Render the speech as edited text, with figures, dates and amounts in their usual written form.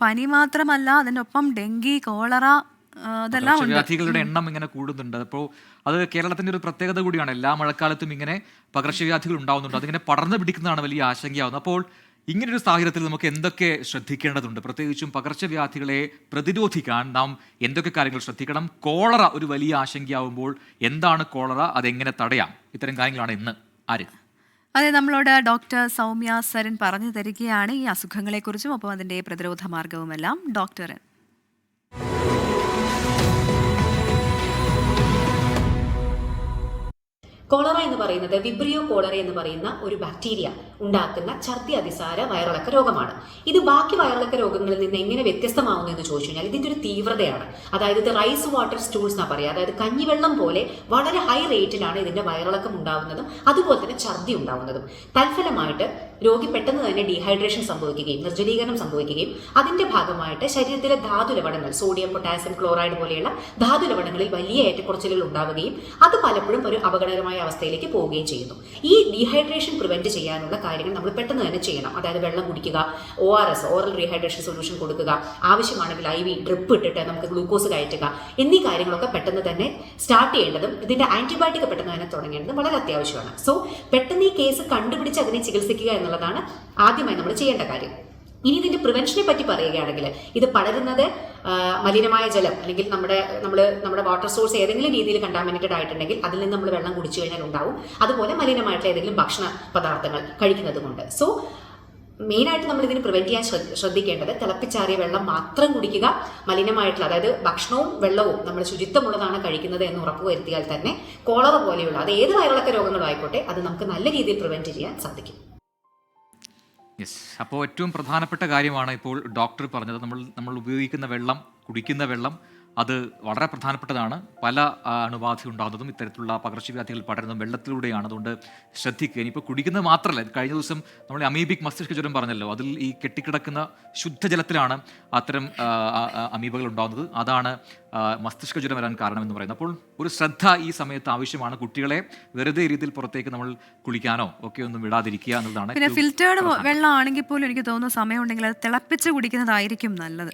പനി മാത്രമല്ല, അതിനൊപ്പം ഡെങ്കി, കോളറ അതെല്ലാം ഉണ്ട്. പകർച്ചവ്യാധികളുടെ എണ്ണം ഇങ്ങനെ കൂടുന്നുണ്ട്. അപ്പോൾ അത് കേരളത്തിന്റെ ഒരു പ്രത്യേകത കൂടിയാണ്. എല്ലാ മഴക്കാലത്തും ഇങ്ങനെ പകർച്ചവ്യാധികൾ ഉണ്ടാവുന്നുണ്ട്. അതിങ്ങനെ പടർന്നു പിടിക്കുന്നതാണ് വലിയ ആശങ്കയാവുന്നത്. അപ്പോൾ ഇങ്ങനൊരു സാഹചര്യത്തിൽ നമുക്ക് എന്തൊക്കെ ശ്രദ്ധിക്കേണ്ടതുണ്ട്? പ്രത്യേകിച്ചും പകർച്ചവ്യാധികളെ പ്രതിരോധിക്കാൻ നാം എന്തൊക്കെ കാര്യങ്ങൾ ശ്രദ്ധിക്കണം? കോളറ ഒരു വലിയ ആശങ്കയാവുമ്പോൾ എന്താണ് കോളറ, അതെങ്ങനെ തടയാം? ഇത്തരം കാര്യങ്ങളാണ് ഇന്ന് അതെ, നമ്മളോട് ഡോക്ടർ സൗമ്യ സരൻ പറഞ്ഞു തരികയാണ് ഈ അസുഖങ്ങളെക്കുറിച്ചും ഒപ്പം അതിൻ്റെ പ്രതിരോധ മാർഗവുമെല്ലാം. ഡോക്ടർ കോളറ എന്ന് പറയുന്നത് വിബ്രിയോ കോളറ എന്ന് പറയുന്ന ഒരു ബാക്ടീരിയ ഉണ്ടാക്കുന്ന ഛർദി അതിസാര വയറിളക്ക രോഗമാണ്. ഇത് ബാക്കി വയറിളക്ക രോഗങ്ങളിൽ നിന്ന് എങ്ങനെ വ്യത്യസ്തമാവുന്നു എന്ന് ചോദിച്ചു കഴിഞ്ഞാൽ ഇതിൻ്റെ ഒരു തീവ്രതയാണ്. അതായത് ഇത് റൈസ് വാട്ടർ സ്റ്റൂൾസ് എന്നാണ് പറയുക. അതായത് കഞ്ഞിവെള്ളം പോലെ വളരെ ഹൈ റേറ്റിലാണ് ഇതിൻ്റെ വയറിളക്കം ഉണ്ടാവുന്നതും അതുപോലെ തന്നെ ഛർദി ഉണ്ടാവുന്നതും. തൽഫലമായിട്ട് രോഗി പെട്ടെന്ന് തന്നെ ഡീഹൈഡ്രേഷൻ സംഭവിക്കുകയും നിർജ്ജലീകരണം സംഭവിക്കുകയും അതിൻ്റെ ഭാഗമായിട്ട് ശരീരത്തിലെ ധാതു ലവണങ്ങൾ, സോഡിയം, പൊട്ടാസ്യം, ക്ലോറൈഡ് പോലെയുള്ള ധാതു ലവണങ്ങളിൽ വലിയ ഏറ്റക്കുറച്ചിലുകൾ ഉണ്ടാവുകയും അത് പലപ്പോഴും ഒരു അപകടകരമായ അവസ്ഥയിലേക്ക് പോവുകയും ചെയ്യുന്നു. ഈ ഡീഹൈഡ്രേഷൻ പ്രിവെന്റ് ചെയ്യാനുള്ള കാര്യങ്ങൾ നമ്മൾ പെട്ടെന്ന് തന്നെ ചെയ്യണം. അതായത് വെള്ളം കുടിക്കുക, ORS ഓറൽ റീഹൈഡ്രേഷൻ സൊല്യൂഷൻ കൊടുക്കുക, ആവശ്യമാണെങ്കിൽ IV ഡ്രിപ്പ് ഇട്ടിട്ട് നമുക്ക് ഗ്ലൂക്കോസ് കയറ്റുക എന്നീ കാര്യങ്ങളൊക്കെ പെട്ടെന്ന് തന്നെ സ്റ്റാർട്ട് ചെയ്യേണ്ടതും ഇതിന്റെ ആന്റിബയോട്ടിക് പെട്ടെന്ന് തന്നെ തുടങ്ങേണ്ടതും വളരെ അത്യാവശ്യമാണ്. സോ പെട്ടെന്ന് ഈ കേസ് കണ്ടുപിടിച്ച് അതിനെ ചികിത്സിക്കുക എന്നുള്ളതാണ് ആദ്യമായി നമ്മൾ ചെയ്യേണ്ട കാര്യം. ഇനി ഇതിന്റെ പ്രിവെൻഷനെ പറ്റി പറയുകയാണെങ്കിൽ ഇത് പടരുന്നത് മലിനമായ ജലം അല്ലെങ്കിൽ നമ്മുടെ വാട്ടർ സോഴ്സ് ഏതെങ്കിലും രീതിയിൽ കണ്ടാമിനേറ്റഡ് ആയിട്ടുണ്ടെങ്കിൽ അതിൽ നിന്ന് നമ്മൾ വെള്ളം കുടിച്ചു കഴിഞ്ഞാൽ ഉണ്ടാവും. അതുപോലെ മലിനമായിട്ടുള്ള ഏതെങ്കിലും ഭക്ഷണ പദാർത്ഥങ്ങൾ കഴിക്കുന്നത് കൊണ്ട്. സോ മെയിനായിട്ട് നമ്മൾ ഇതിന് പ്രിവെന്റ് ചെയ്യാൻ ശ്രദ്ധിക്കേണ്ടത് തിളപ്പിച്ചാറിയ വെള്ളം മാത്രം കുടിക്കുക. മലിനമായിട്ടുള്ള, അതായത് ഭക്ഷണവും വെള്ളവും നമ്മൾ ശുചിത്വമുള്ളതാണ് കഴിക്കുന്നത് എന്ന് ഉറപ്പുവരുത്തിയാൽ തന്നെ കോളറ പോലെയുള്ള അത് ഏത് വയറിളക്ക രോഗങ്ങളും ആയിക്കോട്ടെ അത് നമുക്ക് നല്ല രീതിയിൽ പ്രിവെന്റ് ചെയ്യാൻ സാധിക്കും. അപ്പോൾ ഏറ്റവും പ്രധാനപ്പെട്ട കാര്യമാണ് ഇപ്പോൾ ഡോക്ടർ പറഞ്ഞത്. നമ്മൾ ഉപയോഗിക്കുന്ന വെള്ളം, കുടിക്കുന്ന വെള്ളം, അത് വളരെ പ്രധാനപ്പെട്ടതാണ്. പല അണുബാധ ഉണ്ടാകുന്നതും ഇത്തരത്തിലുള്ള പകർച്ചവ്യാധികൾ പടരുന്നതും വെള്ളത്തിലൂടെയാണ്. അതുകൊണ്ട് ശ്രദ്ധിക്കുക. ഇനിയിപ്പോൾ കുടിക്കുന്നത് മാത്രമല്ല, കഴിഞ്ഞ ദിവസം നമ്മൾ അമീബിക് മസ്തിഷ്ക ജ്വരം പറഞ്ഞല്ലോ, അതിൽ ഈ കെട്ടിക്കിടക്കുന്ന ശുദ്ധജലത്തിലാണ് അത്തരം അമീബകൾ ഉണ്ടാകുന്നത്. അതാണ് മസ്തിഷ്ക ജ്വരം വരാൻ കാരണമെന്ന് പറയുന്നത്. അപ്പോൾ ഒരു ശ്രദ്ധ ഈ സമയത്ത് ആവശ്യമാണ്. കുട്ടികളെ വെറുതെ രീതിയിൽ പുറത്തേക്ക് നമ്മൾ കുളിക്കാനോ ഒക്കെ ഒന്നും വിടാതിരിക്കുക എന്നുള്ളതാണ്. പിന്നെ ഫിൽറ്റേർഡ് വെള്ളം ആണെങ്കിൽ പോലും എനിക്ക് തോന്നുന്നു സമയം ഉണ്ടെങ്കിൽ അത് തിളപ്പിച്ച് കുടിക്കുന്നതായിരിക്കും നല്ലത്.